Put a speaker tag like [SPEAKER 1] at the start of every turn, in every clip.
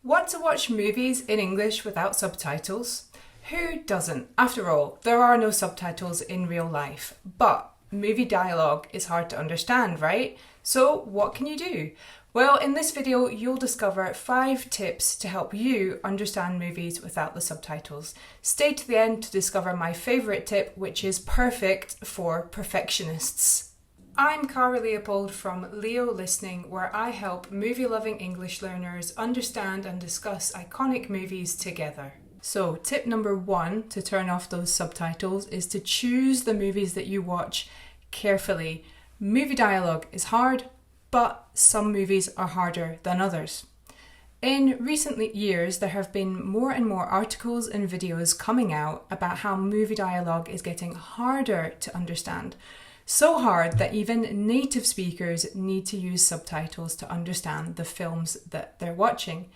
[SPEAKER 1] Want to watch movies in English without subtitles? Who doesn't? After all, there are no subtitles in real life, but movie dialogue is hard to understand, right? So what can you do? Well, in this video, you'll discover 5 tips to help you understand movies without the subtitles. Stay to the end to discover my favourite tip, which is perfect for perfectionists. I'm Cara Leopold from Leo Listening, where I help movie-loving English learners understand and discuss iconic movies together. So, tip number 1 to turn off those subtitles is to choose the movies that you watch carefully. Movie dialogue is hard, but some movies are harder than others. In recent years, there have been more and more articles and videos coming out about how movie dialogue is getting harder to understand. So hard that even native speakers need to use subtitles to understand the films that they're watching.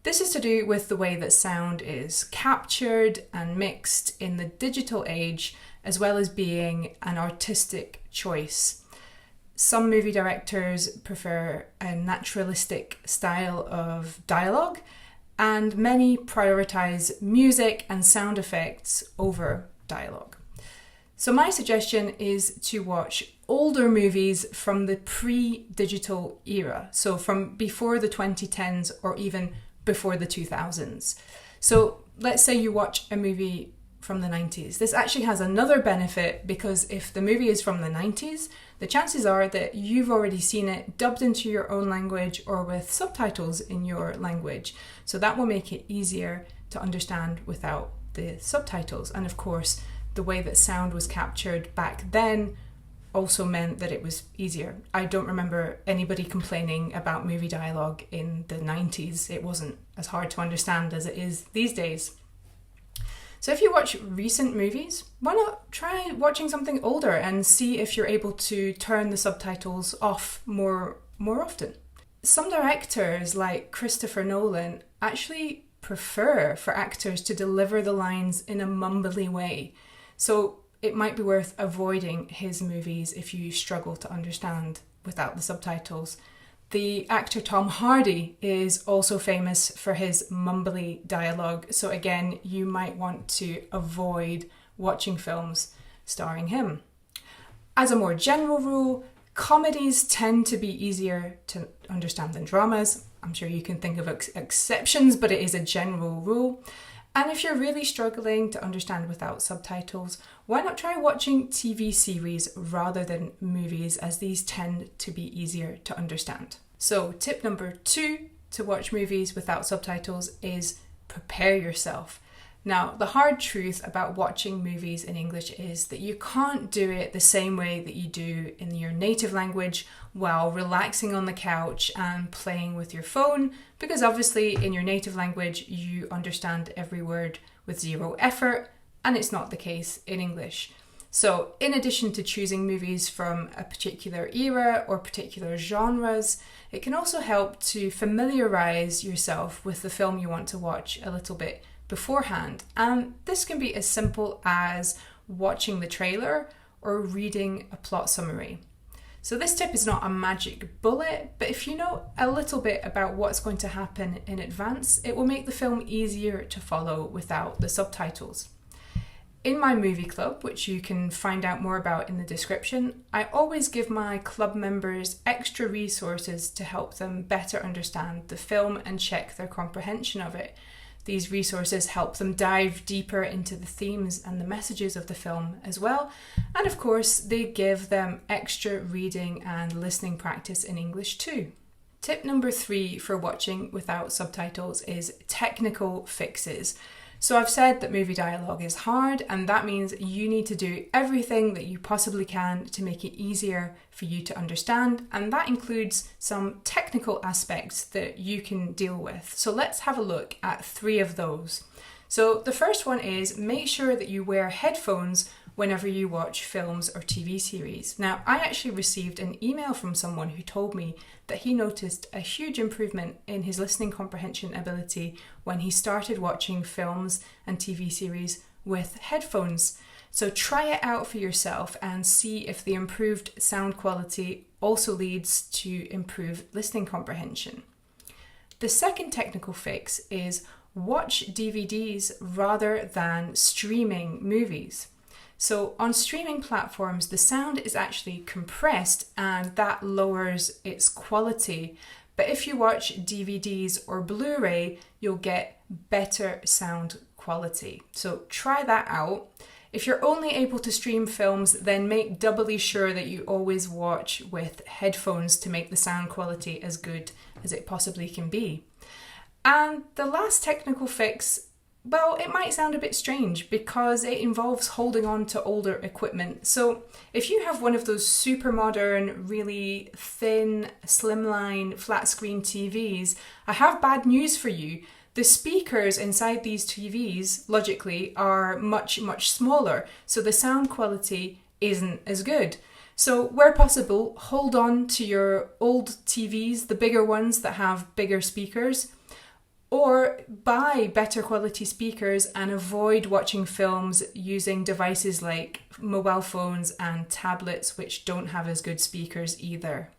[SPEAKER 1] This is to do with the way that sound is captured and mixed in the digital age, as well as being an artistic choice. Some movie directors prefer a naturalistic style of dialogue, and many prioritize music and sound effects over dialogue. So my suggestion is to watch older movies from the pre-digital era, so from before the 2010s or even before the 2000s. So let's say you watch a movie from the 90s. This actually has another benefit because if the movie is from the 90s, the chances are that you've already seen it dubbed into your own language or with subtitles in your language. So that will make it easier to understand without the subtitles. And of course, the way that sound was captured back then also meant that it was easier. I don't remember anybody complaining about movie dialogue in the 90s. It wasn't as hard to understand as it is these days. So if you watch recent movies, why not try watching something older and see if you're able to turn the subtitles off more often. Some directors, like Christopher Nolan, actually prefer for actors to deliver the lines in a mumbly way. So it might be worth avoiding his movies if you struggle to understand without the subtitles. The actor Tom Hardy is also famous for his mumbly dialogue, so again, you might want to avoid watching films starring him. As a more general rule, comedies tend to be easier to understand than dramas. I'm sure you can think of exceptions, but it is a general rule. And if you're really struggling to understand without subtitles, why not try watching TV series rather than movies, as these tend to be easier to understand. So tip number 2 to watch movies without subtitles is prepare yourself. Now, the hard truth about watching movies in English is that you can't do it the same way that you do in your native language while relaxing on the couch and playing with your phone, because obviously in your native language you understand every word with zero effort, and it's not the case in English. So in addition to choosing movies from a particular era or particular genres, it can also help to familiarise yourself with the film you want to watch a little bit beforehand. And this can be as simple as watching the trailer or reading a plot summary. So this tip is not a magic bullet, but if you know a little bit about what's going to happen in advance, it will make the film easier to follow without the subtitles. In my movie club, which you can find out more about in the description, I always give my club members extra resources to help them better understand the film and check their comprehension of it. These resources help them dive deeper into the themes and the messages of the film as well. And of course, they give them extra reading and listening practice in English too. Tip number 3 for watching without subtitles is technical fixes. So I've said that movie dialogue is hard, and that means you need to do everything that you possibly can to make it easier for you to understand, and that includes some technical aspects that you can deal with. So let's have a look at 3 of those. So the first one is make sure that you wear headphones whenever you watch films or TV series. Now, I actually received an email from someone who told me that he noticed a huge improvement in his listening comprehension ability when he started watching films and TV series with headphones. So try it out for yourself and see if the improved sound quality also leads to improved listening comprehension. The second technical fix is watch DVDs rather than streaming movies. So on streaming platforms, the sound is actually compressed and that lowers its quality. But if you watch DVDs or Blu-ray, you'll get better sound quality. So try that out. If you're only able to stream films, then make doubly sure that you always watch with headphones to make the sound quality as good as it possibly can be. And the last technical fix, well, it might sound a bit strange because it involves holding on to older equipment. So if you have one of those super modern, really thin, slimline, flat screen TVs, I have bad news for you. The speakers inside these TVs, logically, are much, much smaller, so the sound quality isn't as good. So where possible, hold on to your old TVs, the bigger ones that have bigger speakers, or buy better quality speakers and avoid watching films using devices like mobile phones and tablets, which don't have as good speakers either.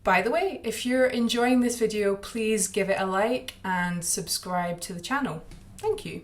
[SPEAKER 1] By the way, if you're enjoying this video, please give it a like and subscribe to the channel. Thank you.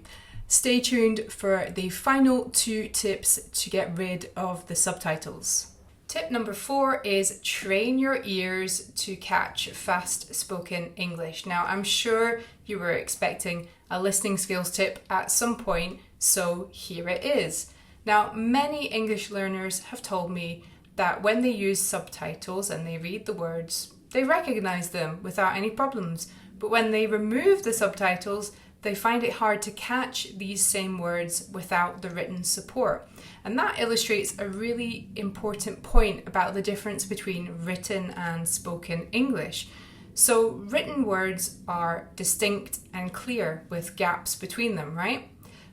[SPEAKER 1] Stay tuned for the final 2 tips to get rid of the subtitles. Tip number 4 is train your ears to catch fast spoken English. Now, I'm sure you were expecting a listening skills tip at some point, so here it is. Now, many English learners have told me that when they use subtitles and they read the words, they recognize them without any problems. But when they remove the subtitles, they find it hard to catch these same words without the written support. And that illustrates a really important point about the difference between written and spoken English. So written words are distinct and clear with gaps between them, right?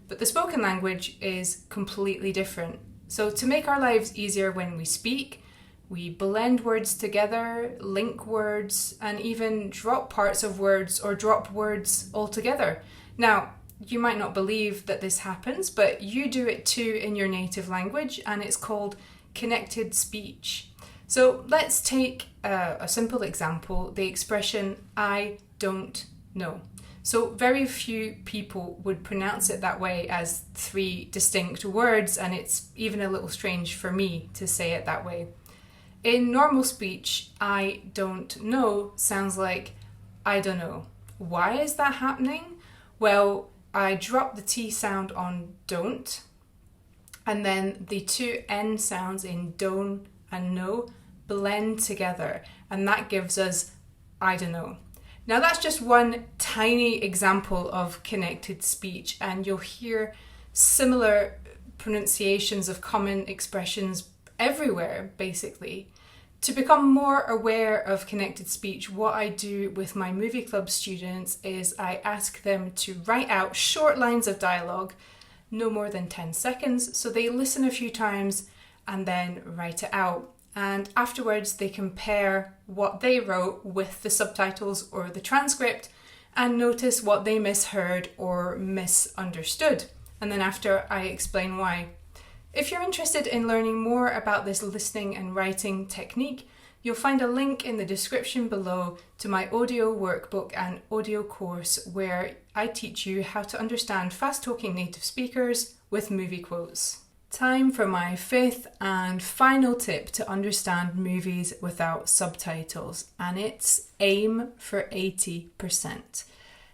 [SPEAKER 1] But the spoken language is completely different. So to make our lives easier when we speak, we blend words together, link words, and even drop parts of words or drop words altogether. Now, you might not believe that this happens, but you do it too in your native language, and it's called connected speech. So let's take a simple example, the expression, I don't know. So very few people would pronounce it that way as 3 distinct words, and it's even a little strange for me to say it that way. In normal speech, I don't know sounds like I don't know. Why is that happening? Well, I drop the T sound on don't, and then the 2 N sounds in don't and no blend together, and that gives us I don't know. Now that's just one tiny example of connected speech, and you'll hear similar pronunciations of common expressions everywhere, basically. To become more aware of connected speech, what I do with my movie club students is I ask them to write out short lines of dialogue, no more than 10 seconds, so they listen a few times and then write it out. And afterwards they compare what they wrote with the subtitles or the transcript and notice what they misheard or misunderstood. And then after, I explain why. If you're interested in learning more about this listening and writing technique, you'll find a link in the description below to my audio workbook and audio course where I teach you how to understand fast-talking native speakers with movie quotes. Time for my 5th and final tip to understand movies without subtitles, and it's aim for 80%.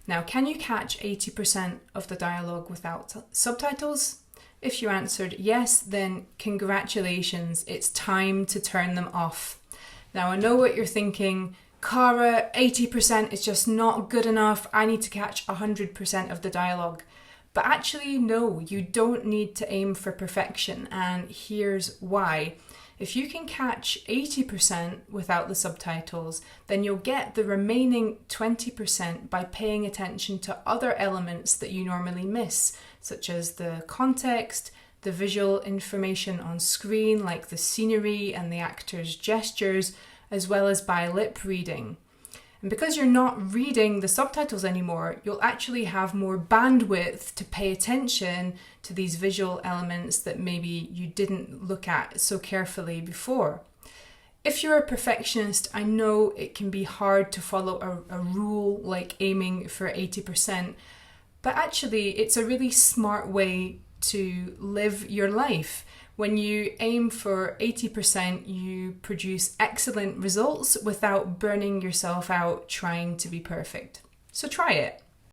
[SPEAKER 1] Now, can you catch 80% of the dialogue without subtitles? If you answered yes, then congratulations, it's time to turn them off. Now, I know what you're thinking, Cara, 80% is just not good enough, I need to catch 100% of the dialogue. But actually, no, you don't need to aim for perfection, and here's why. If you can catch 80% without the subtitles, then you'll get the remaining 20% by paying attention to other elements that you normally miss, such as the context, the visual information on screen, like the scenery and the actor's gestures, as well as by lip reading. And because you're not reading the subtitles anymore, you'll actually have more bandwidth to pay attention to these visual elements that maybe you didn't look at so carefully before. If you're a perfectionist, I know it can be hard to follow a rule like aiming for 80%, but actually it's a really smart way to live your life. When you aim for 80%, you produce excellent results without burning yourself out trying to be perfect. So try it.